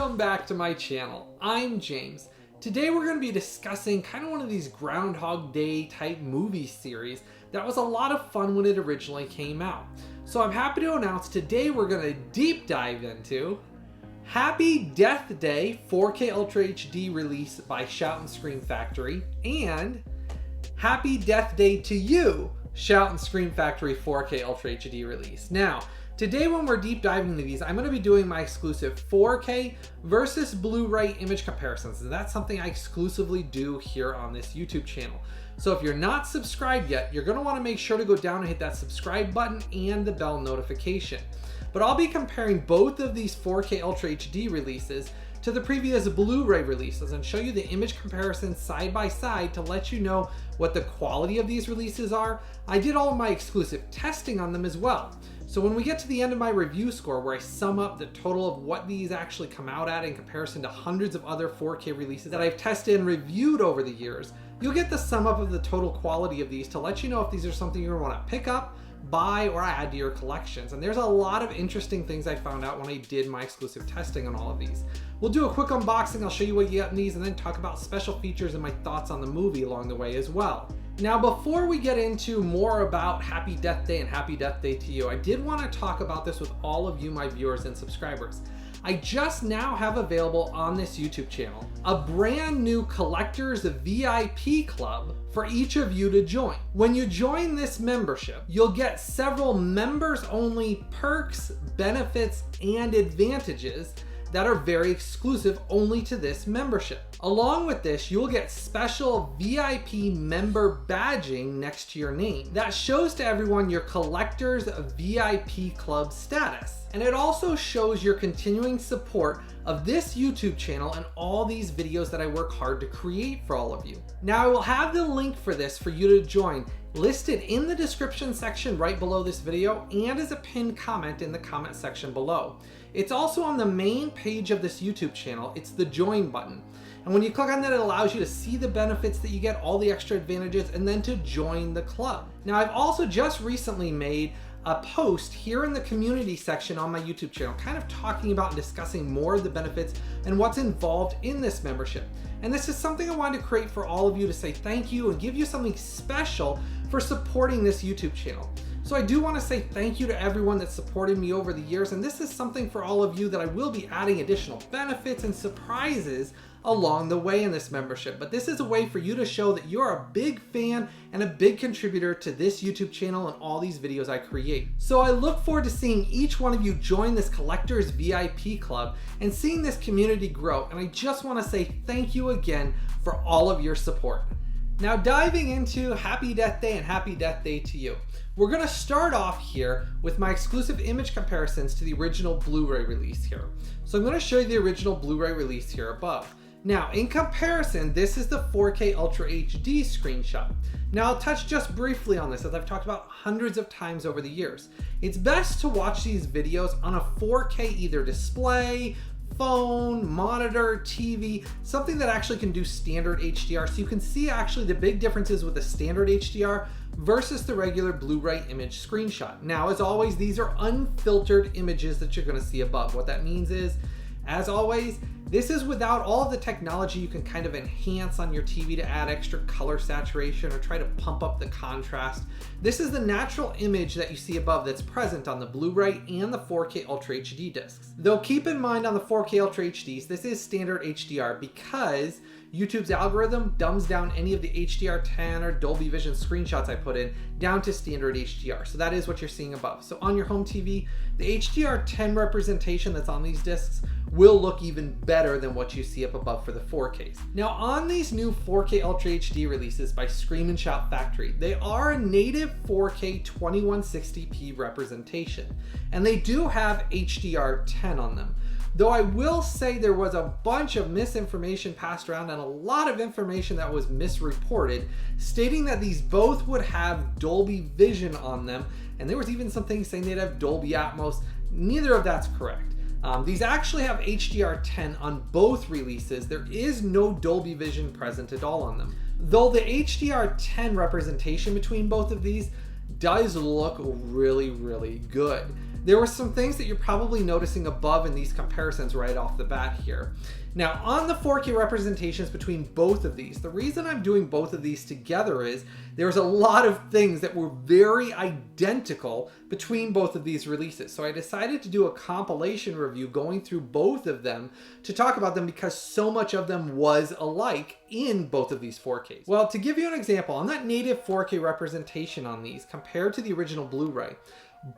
Welcome back to my channel. I'm James. Today we're going to be discussing kind of one of these Groundhog Day type movie series that was a lot of fun when it originally came out. So I'm happy to announce today we're going to deep dive into Happy Death Day 4K Ultra HD release by Shout and Scream Factory and Happy Death Day to You, Shout and Scream Factory 4K Ultra HD release. Now, today when we're deep diving into these, I'm going to be doing my exclusive 4K versus Blu-ray image comparisons, and that's something I exclusively do here on this YouTube channel. So if you're not subscribed yet, you're going to want to make sure to go down and hit that subscribe button and the bell notification. But I'll be comparing both of these 4K Ultra HD releases to the previous Blu-ray releases and show you the image comparisons side by side to let you know what the quality of these releases are. I did all of my exclusive testing on them as well. So when we get to the end of my review score, where I sum up the total of what these actually come out at in comparison to hundreds of other 4K releases that I've tested and reviewed over the years, you'll get the sum up of the total quality of these to let you know if these are something you're going to want to pick up, buy, or add to your collections. And there's a lot of interesting things I found out when I did my exclusive testing on all of these. We'll do a quick unboxing, I'll show you what you get in these, and then talk about special features and my thoughts on the movie along the way as well. Now, before we get into more about Happy Death Day and Happy Death Day to You, I did want to talk about this with all of you, my viewers and subscribers. I just now have available on this YouTube channel a brand new collector's VIP club for each of you to join. When you join this membership, you'll get several members only perks, benefits, and advantages that are very exclusive only to this membership. Along with this, you'll get special VIP member badging next to your name that shows to everyone your collector's VIP club status. And it also shows your continuing support of this YouTube channel and all these videos that I work hard to create for all of you. Now, I will have the link for this for you to join listed in the description section right below this video and as a pinned comment in the comment section below. It's also on the main page of this YouTube channel. It's the join button. And when you click on that, it allows you to see the benefits that you get, all the extra advantages, and then to join the club. Now, I've also just recently made a post here in the community section on my YouTube channel, kind of talking about and discussing more of the benefits and what's involved in this membership. And this is something I wanted to create for all of you to say thank you and give you something special for supporting this YouTube channel. So I do want to say thank you to everyone that's supported me over the years, and this is something for all of you that I will be adding additional benefits and surprises along the way in this membership. But this is a way for you to show that you're a big fan and a big contributor to this YouTube channel and all these videos I create. So I look forward to seeing each one of you join this collector's VIP club and seeing this community grow. And I just want to say thank you again for all of your support. Now, diving into Happy Death Day and Happy Death Day to You. We're going to start off here with my exclusive image comparisons to the original Blu-ray release here. So I'm going to show you the original Blu-ray release here above. Now, in comparison, this is the 4K Ultra HD screenshot. Now, I'll touch just briefly on this, as I've talked about hundreds of times over the years. It's best to watch these videos on a 4K either display, phone, monitor, TV, something that actually can do standard HDR, so you can see actually the big differences with the standard HDR versus the regular Blu-ray image screenshot. Now, as always, these are unfiltered images that you're going to see above. What that means is, as always, this is without all of the technology you can kind of enhance on your TV to add extra color saturation or try to pump up the contrast. This is the natural image that you see above that's present on the Blu-ray and the 4K Ultra HD discs. Though keep in mind on the 4K Ultra HDs, this is standard HDR because YouTube's algorithm dumbs down any of the HDR10 or Dolby Vision screenshots I put in down to standard HDR. So that is what you're seeing above. So on your home TV, the HDR10 representation that's on these discs will look even better than what you see up above for the 4Ks. Now, on these new 4K Ultra HD releases by Scream and Shout Factory, they are a native 4K 2160p representation, and they do have HDR10 on them. Though I will say there was a bunch of misinformation passed around and a lot of information that was misreported, stating that these both would have Dolby Vision on them, and there was even some things saying they'd have Dolby Atmos. Neither of that's correct. These actually have HDR10 on both releases. There is no Dolby Vision present at all on them. Though the HDR10 representation between both of these does look really, really good. there were some things that you're probably noticing above in these comparisons right off the bat here. Now, on the 4K representations between both of these, the reason I'm doing both of these together is there's a lot of things that were very identical between both of these releases. So I decided to do a compilation review going through both of them to talk about them because so much of them was alike in both of these 4Ks. Well, to give you an example, on that native 4K representation on these compared to the original Blu-ray,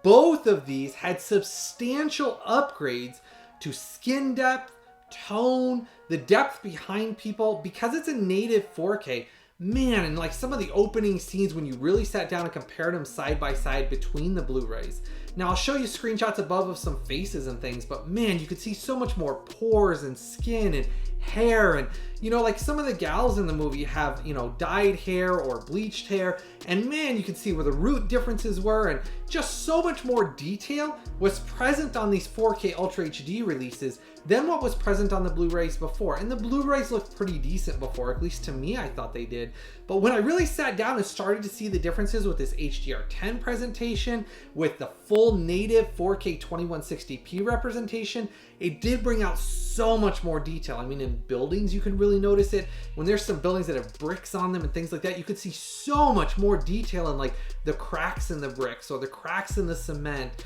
both of these had substantial upgrades to skin depth, tone, the depth behind people, because it's a native 4K. Man, and like some of the opening scenes when you really sat down and compared them side by side between the Blu-rays. Now I'll show you screenshots above of some faces and things, but man, you could see so much more pores and skin and hair, and you know, like some of the gals in the movie have, you know, dyed hair or bleached hair, and man, you can see where the root differences were, and just so much more detail was present on these 4K Ultra HD releases than what was present on the Blu-rays before. And the Blu-rays looked pretty decent before, at least to me I thought they did. But when I really sat down and started to see the differences with this HDR10 presentation, with the full native 4K 2160p representation, it did bring out so much more detail. I mean, in buildings you can really notice it. When there's some buildings that have bricks on them and things like that, you could see so much more detail in like the cracks in the bricks or the cracks in the cement,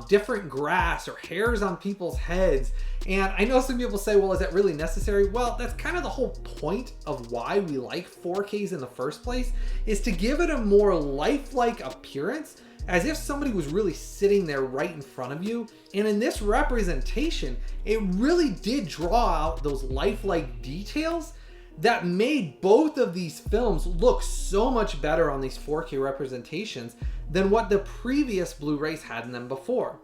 different grass or hairs on people's heads. And I know some people say, well, is that really necessary? Well, that's kind of the whole point of why we like 4Ks in the first place, is to give it a more lifelike appearance, as if somebody was really sitting there right in front of you. And in this representation, it really did draw out those lifelike details that made both of these films look so much better on these 4K representations than what the previous Blu-rays had in them before.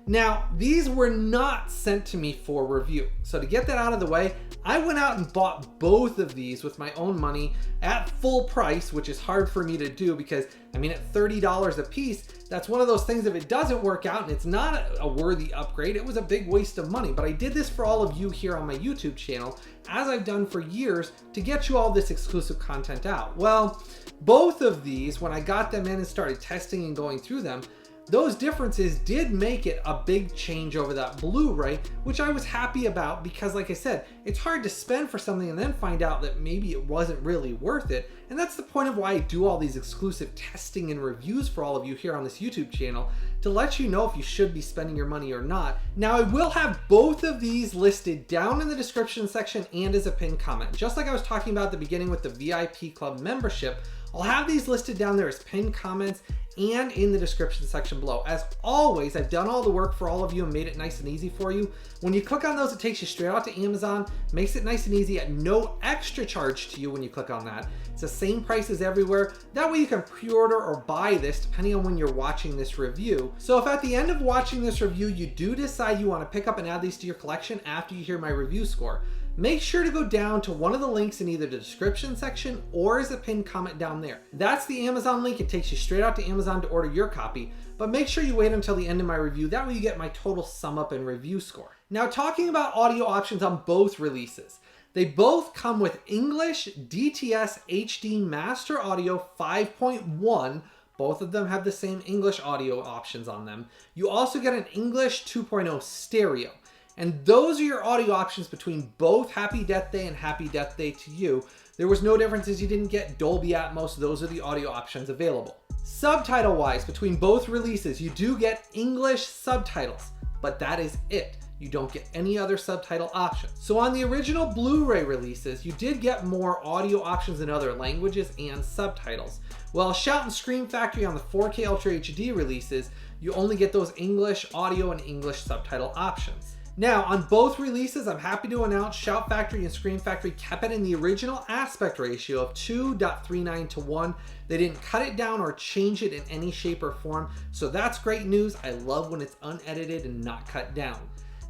Now, these were not sent to me for review. So to get that out of the way, I went out and bought both of these with my own money at full price, which is hard for me to do because, I mean, at $30 a piece, that's one of those things, if it doesn't work out and it's not a worthy upgrade, it was a big waste of money. But I did this for all of you here on my YouTube channel, as I've done for years, to get you all this exclusive content out. Well, both of these, when I got them in and started testing and going through them, those differences did make it a big change over that Blu-ray, which I was happy about because, like I said, it's hard to spend for something and then find out that maybe it wasn't really worth it. And that's the point of why I do all these exclusive testing and reviews for all of you here on this YouTube channel, to let you know if you should be spending your money or not. Now, I will have both of these listed down in the description section and as a pinned comment. Just like I was talking about at the beginning with the VIP Club membership, I'll have these listed down there as pinned comments and in the description section below. As always, I've done all the work for all of you and made it nice and easy for you. When you click on those, it takes you straight out to Amazon, makes it nice and easy at no extra charge to you when you click on that. It's the same price as everywhere. That way you can pre-order or buy this depending on when you're watching this review. So if at the end of watching this review, you do decide you want to pick up and add these to your collection after you hear my review score, make sure to go down to one of the links in either the description section or as a pinned comment down there. That's the Amazon link. It takes you straight out to Amazon to order your copy, but make sure you wait until the end of my review. That way you get my total sum up and review score. Now, talking about audio options on both releases, they both come with English DTS HD Master Audio 5.1. Both of them have the same English audio options on them. You also get an English 2.0 stereo. And those are your audio options between both Happy Death Day and Happy Death Day to You. There was no differences. You didn't get Dolby Atmos. Those are the audio options available. Subtitle-wise, between both releases, you do get English subtitles, but that is it. You don't get any other subtitle options. So on the original Blu-ray releases, you did get more audio options in other languages and subtitles. Well, Shout and Scream Factory on the 4K Ultra HD releases, you only get those English audio and English subtitle options. Now, on both releases, I'm happy to announce Shout Factory and Scream Factory kept it in the original aspect ratio of 2.39 to 1. They didn't cut it down or change it in any shape or form, so that's great news. I love when it's unedited and not cut down.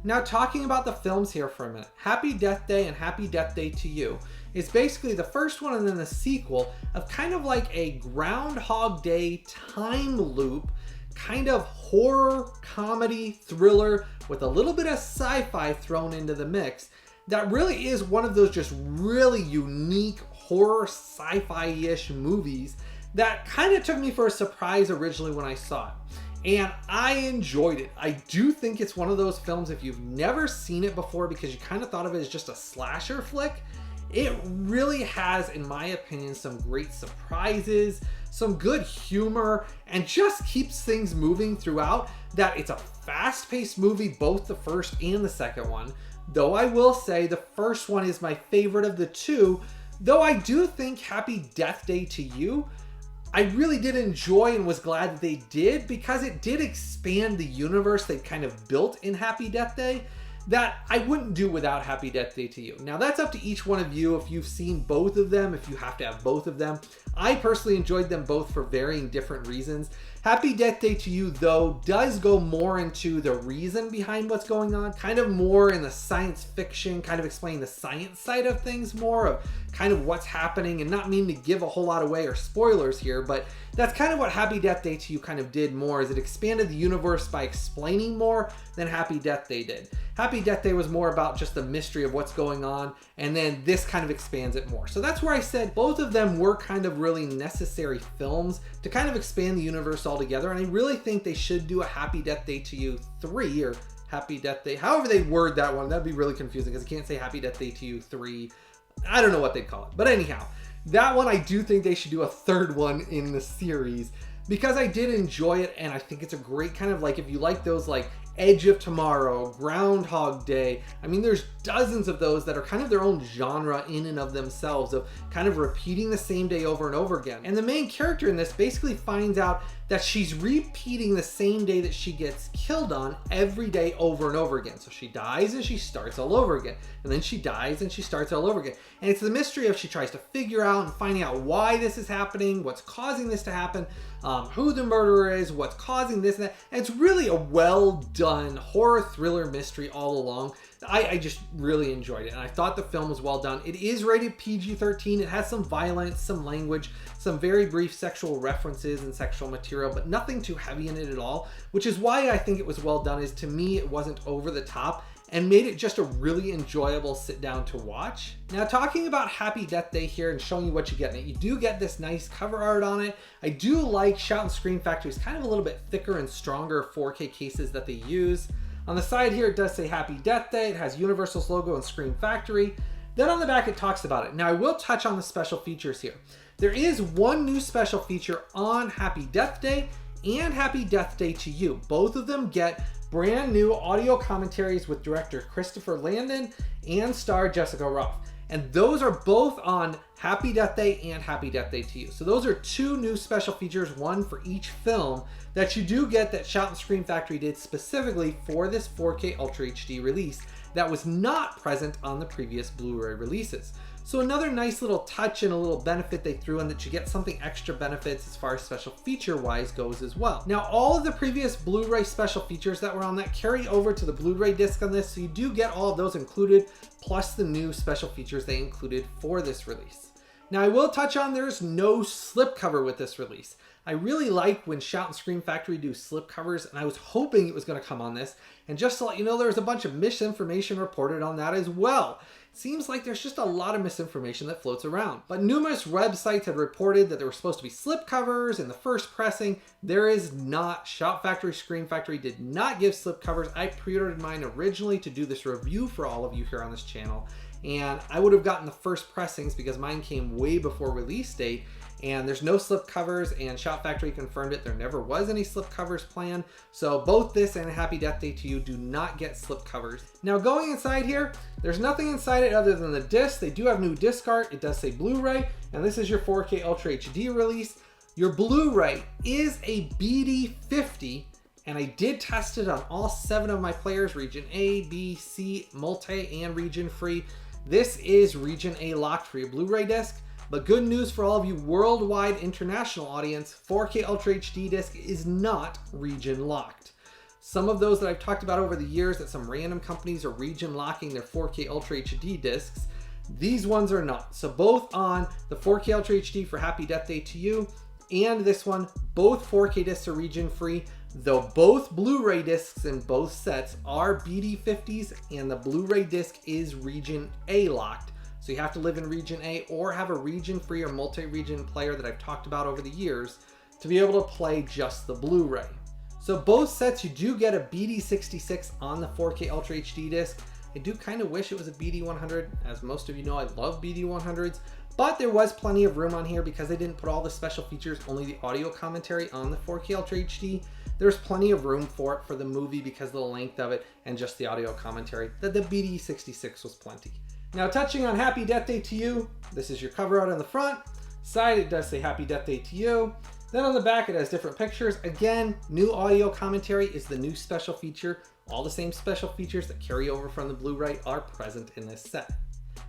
Now, talking about the films here for a minute, Happy Death Day and Happy Death Day to You is basically the first one and then the sequel of kind of like a Groundhog Day time loop, kind of horror, comedy, thriller with a little bit of sci-fi thrown into the mix. That really is one of those just really unique horror sci-fi-ish movies that kind of took me for a surprise originally when I saw it. and I enjoyed it. I do think it's one of those films, if you've never seen it before because you kind of thought of it as just a slasher flick, it really has, in my opinion, some great surprises, some good humor, and just keeps things moving throughout. That it's a fast-paced movie, both the first and the second one. Though I will say the first one is my favorite of the two, though I do think Happy Death Day to You, I really did enjoy and was glad that they did, because it did expand the universe they kind of built in Happy Death Day that I wouldn't do without Happy Death Day to You. Now that's up to each one of you if you've seen both of them, if you have to have both of them. I personally enjoyed them both for varying different reasons. Happy Death Day to You, though, does go more into the reason behind what's going on, kind of more in the science fiction, kind of explaining the science side of things more, of kind of what's happening, and not meaning to give a whole lot away or spoilers here, but that's kind of what Happy Death Day to You kind of did more, is it expanded the universe by explaining more than Happy Death Day did. Happy Death Day was more about just the mystery of what's going on, and then this kind of expands it more. So that's where I said both of them were kind of really necessary films to kind of expand the universe altogether, and I really think they should do a Happy Death Day to You 3, or Happy Death Day, however they word that one. That'd be really confusing because I can't say Happy Death Day to You 3. I don't know what they'd call it. But anyhow, that one I do think they should do a third one in the series, because I did enjoy it, and I think it's a great kind of, like, if you like those like Edge of Tomorrow, Groundhog Day, I mean there's dozens of those that are kind of their own genre in and of themselves, of kind of repeating the same day over and over again. And the main character in this basically finds out that she's repeating the same day that she gets killed on every day over and over again. So she dies and she starts all over again, and then she dies and she starts all over again. And it's the mystery of she tries to figure out and finding out why this is happening, what's causing this to happen, who the murderer is, what's causing this and that. And it's really a well done horror thriller mystery all along. I just really enjoyed it, and I thought the film was well done. It is rated PG-13. It has some violence, some language, some very brief sexual references and sexual material, but nothing too heavy in it at all, which is why I think it was well done. Is, to me, it wasn't over the top and made it just a really enjoyable sit down to watch. Now, talking about Happy Death Day here and showing you what you get in it, you do get this nice cover art on it. I do like Shout and Scream Factory's kind of a little bit thicker and stronger 4K cases that they use. On the side here, it does say Happy Death Day. It has Universal's logo and Scream Factory. Then on the back, it talks about it. Now, I will touch on the special features here. There is one new special feature on Happy Death Day and Happy Death Day to You. Both of them get brand new audio commentaries with director Christopher Landon and star Jessica Rothe. And those are both on Happy Death Day and Happy Death Day to You. So those are two new special features, one for each film, that you do get that Shout and Scream Factory did specifically for this 4K Ultra HD release that was not present on the previous Blu-ray releases. So another nice little touch and a little benefit they threw in, that you get something extra benefits as far as special feature wise goes as well. Now, all of the previous Blu-ray special features that were on that carry over to the Blu-ray disc on this, so you do get all of those included, plus the new special features they included for this release. Now, I will touch on there's no slipcover with this release. I really like when Shout and Scream Factory do slipcovers, and I was hoping it was going to come on this. And just to let you know, there's a bunch of misinformation reported on that as well. It seems like there's just a lot of misinformation that floats around. But numerous websites had reported that there were supposed to be slipcovers in the first pressing. There is not. Shout Factory, Scream Factory did not give slipcovers. I pre-ordered mine originally to do this review for all of you here on this channel, and I would have gotten the first pressings because mine came way before release date. And there's no slipcovers, and Shout Factory confirmed it. There never was any slipcovers planned. So both this and Happy Death Day to You do not get slipcovers. Now, going inside here, there's nothing inside it other than the disc. They do have new disc art. It does say Blu-ray, and this is your 4K Ultra HD release. Your Blu-ray is a BD50, and I did test it on all 7 of my players, region A, B, C, multi, and region free. This is region A locked for your Blu-ray disc. But good news for all of you worldwide international audience, 4K Ultra HD disc is not region locked. Some of those that I've talked about over the years, that some random companies are region locking their 4K Ultra HD discs, these ones are not. So both on the 4K Ultra HD for Happy Death Day to You and this one, both 4K discs are region free, though both Blu-ray discs in both sets are BD50s, and the Blu-ray disc is region A locked. So you have to live in region A or have a region free or multi-region player that I've talked about over the years to be able to play just the Blu-ray. So both sets, you do get a BD66 on the 4K Ultra HD disc. I do kind of wish it was a BD100. As most of you know, I love BD100s, but there was plenty of room on here because they didn't put all the special features, only the audio commentary on the 4K Ultra HD. There's plenty of room for it for the movie because of the length of it and just the audio commentary. The BD66 was plenty. Now, touching on Happy Death Day to You, this is your cover art on the front. Side, it does say Happy Death Day to You. Then on the back, it has different pictures. Again, new audio commentary is the new special feature. All the same special features that carry over from the Blu-ray are present in this set.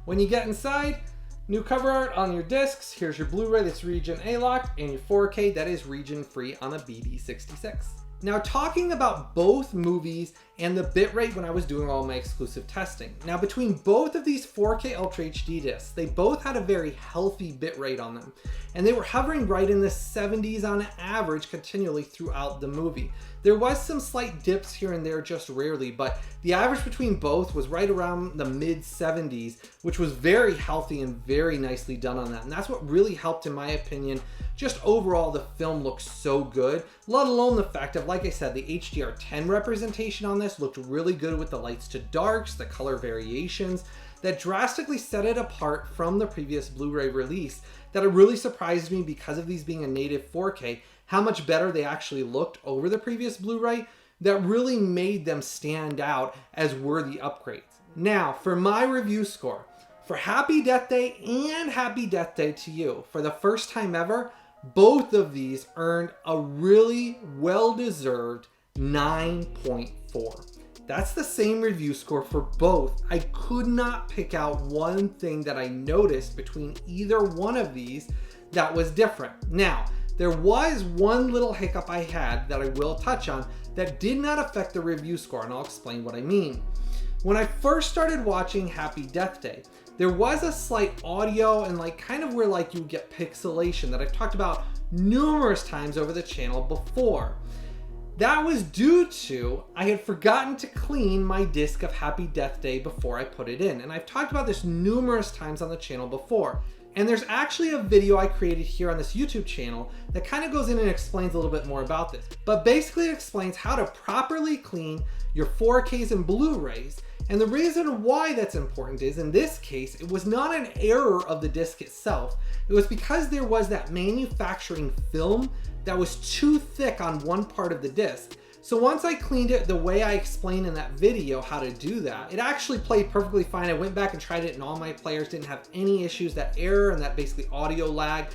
When you get inside, new cover art on your discs. Here's your Blu-ray that's region A locked, and your 4K that is region free on the BD66. Now, talking about both movies and the bitrate when I was doing all my exclusive testing. Now, between both of these 4K Ultra HD discs, they both had a very healthy bitrate on them. And they were hovering right in the 70s on average continually throughout the movie. There was some slight dips here and there just rarely, but the average between both was right around the mid 70s, which was very healthy and very nicely done on that. And that's what really helped, in my opinion. Just overall, the film looks so good, let alone the fact of, like I said, the HDR10 representation on this looked really good with the lights to darks, the color variations, that drastically set it apart from the previous Blu-ray release. That it really surprised me because of these being a native 4K, how much better they actually looked over the previous Blu-ray. That really made them stand out as worthy upgrades. Now, for my review score, for Happy Death Day and Happy Death Day to You, for the first time ever, both of these earned a really well-deserved 9.4. That's the same review score for both. I could not pick out one thing that I noticed between either one of these that was different. Now, there was one little hiccup I had that I will touch on that did not affect the review score, and I'll explain what I mean. When I first started watching Happy Death Day, there was a slight audio and kind of where you get pixelation that I've talked about numerous times over the channel before. That was due to I had forgotten to clean my disc of Happy Death Day before I put it in. And I've talked about this numerous times on the channel before. And there's actually a video I created here on this YouTube channel that kind of goes in and explains a little bit more about this. But basically it explains how to properly clean your 4Ks and Blu-rays. And the reason why that's important is, in this case, it was not an error of the disc itself. It was because there was that manufacturing film that was too thick on one part of the disc. So once I cleaned it the way I explained in that video how to do that, it actually played perfectly fine. I went back and tried it and all my players didn't have any issues. That error and that basically audio lag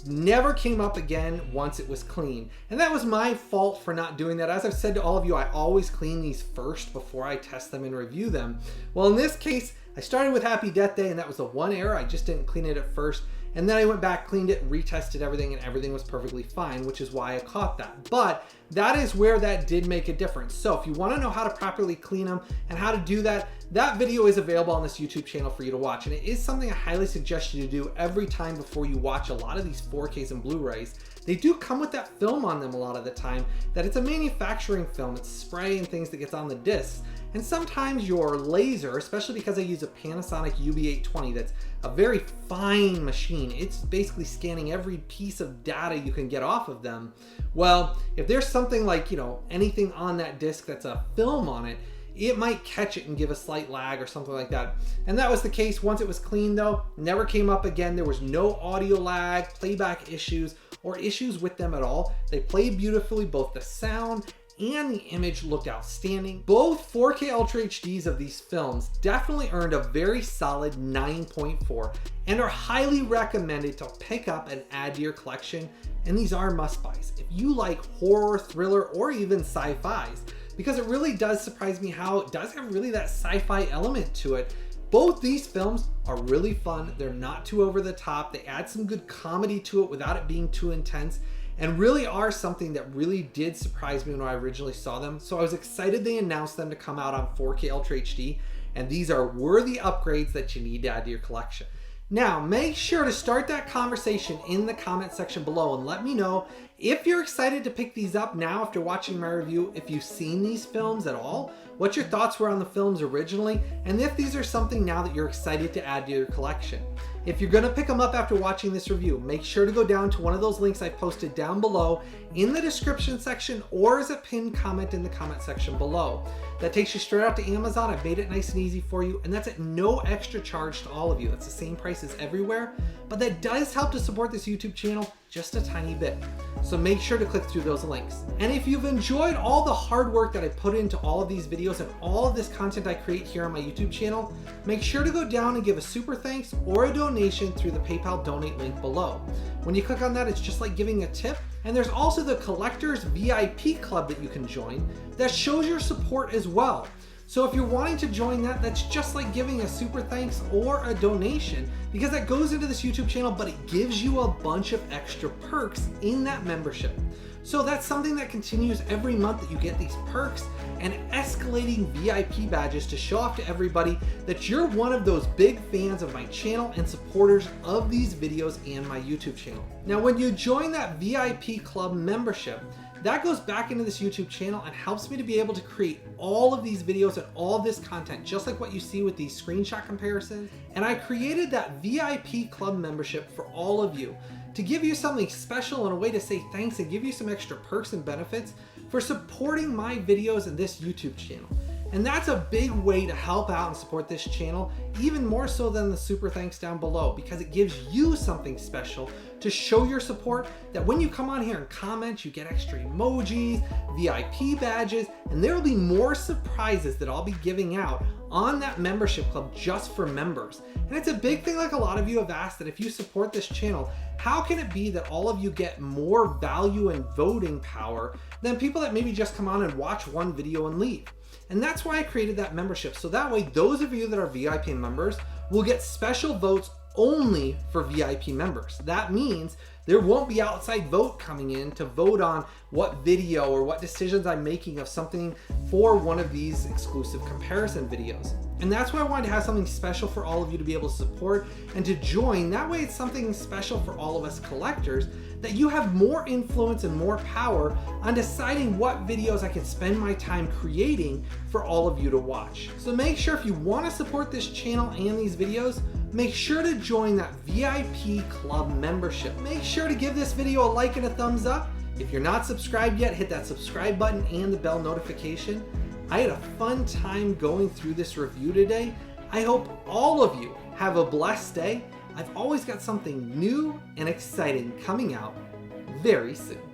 never came up again once it was clean. And that was my fault for not doing that. As I've said to all of you, I always clean these first before I test them and review them. Well, in this case, I started with Happy Death Day and that was the one error. I just didn't clean it at first. And then I went back, cleaned it, retested everything, and everything was perfectly fine, which is why I caught that. But that is where that did make a difference. So if you want to know how to properly clean them and how to do that, that video is available on this YouTube channel for you to watch. And it is something I highly suggest you to do every time before you watch a lot of these 4Ks and Blu-rays. They do come with that film on them a lot of the time, that it's a manufacturing film. It's spray and things that gets on the discs. And sometimes your laser, especially because I use a Panasonic UB820, that's a very fine machine. It's basically scanning every piece of data you can get off of them. Well, if there's something like, anything on that disc that's a film on it, it might catch it and give a slight lag or something like that. And that was the case once it was clean though. Never came up again. There was no audio lag, playback issues, or issues with them at all. They played beautifully, both the sound and the image looked outstanding. Both 4K Ultra HDs of these films definitely earned a very solid 9.4 and are highly recommended to pick up and add to your collection. And these are must-buys if you like horror, thriller, or even sci-fis, because it really does surprise me how it does have really that sci-fi element to it. Both these films are really fun. They're not too over the top. They add some good comedy to it without it being too intense, and really are something that really did surprise me when I originally saw them. So I was excited they announced them to come out on 4K Ultra HD, and these are worthy upgrades that you need to add to your collection. Now, make sure to start that conversation in the comment section below and let me know If you're excited to pick these up now after watching my review, if you've seen these films at all, what your thoughts were on the films originally, and if these are something now that you're excited to add to your collection. If you're gonna pick them up after watching this review, make sure to go down to one of those links I posted down below in the description section or as a pinned comment in the comment section below. That takes you straight out to Amazon. I've made it nice and easy for you, and that's at no extra charge to all of you. It's the same price as everywhere, but that does help to support this YouTube channel just a tiny bit. So make sure to click through those links. And if you've enjoyed all the hard work that I put into all of these videos and all of this content I create here on my YouTube channel, make sure to go down and give a super thanks or a donation through the PayPal donate link below. When you click on that, it's just like giving a tip. And there's also the Collectors VIP Club that you can join that shows your support as well. So if you're wanting to join that, that's just like giving a super thanks or a donation, because that goes into this YouTube channel, but it gives you a bunch of extra perks in that membership. So that's something that continues every month, that you get these perks and escalating VIP badges to show off to everybody that you're one of those big fans of my channel and supporters of these videos and my YouTube channel. Now, when you join that VIP Club membership, that goes back into this YouTube channel and helps me to be able to create all of these videos and all of this content, just like what you see with these screenshot comparisons. And I created that VIP Club membership for all of you to give you something special and a way to say thanks and give you some extra perks and benefits for supporting my videos and this YouTube channel. And that's a big way to help out and support this channel, even more so than the super thanks down below, because it gives you something special to show your support, that when you come on here and comment, you get extra emojis, VIP badges, and there will be more surprises that I'll be giving out on that membership club just for members. And it's a big thing, like a lot of you have asked, that if you support this channel, how can it be that all of you get more value and voting power than people that maybe just come on and watch one video and leave? And that's why I created that membership. So that way, those of you that are VIP members will get special votes only for VIP members. That means there won't be outside vote coming in to vote on what video or what decisions I'm making of something for one of these exclusive comparison videos. And that's why I wanted to have something special for all of you to be able to support and to join. That way it's something special for all of us collectors, that you have more influence and more power on deciding what videos I can spend my time creating for all of you to watch. So make sure, if you want to support this channel and these videos, make sure to join that VIP Club membership. Make sure to give this video a like and a thumbs up. If you're not subscribed yet, hit that subscribe button and the bell notification. I had a fun time going through this review today. I hope all of you have a blessed day. I've always got something new and exciting coming out very soon.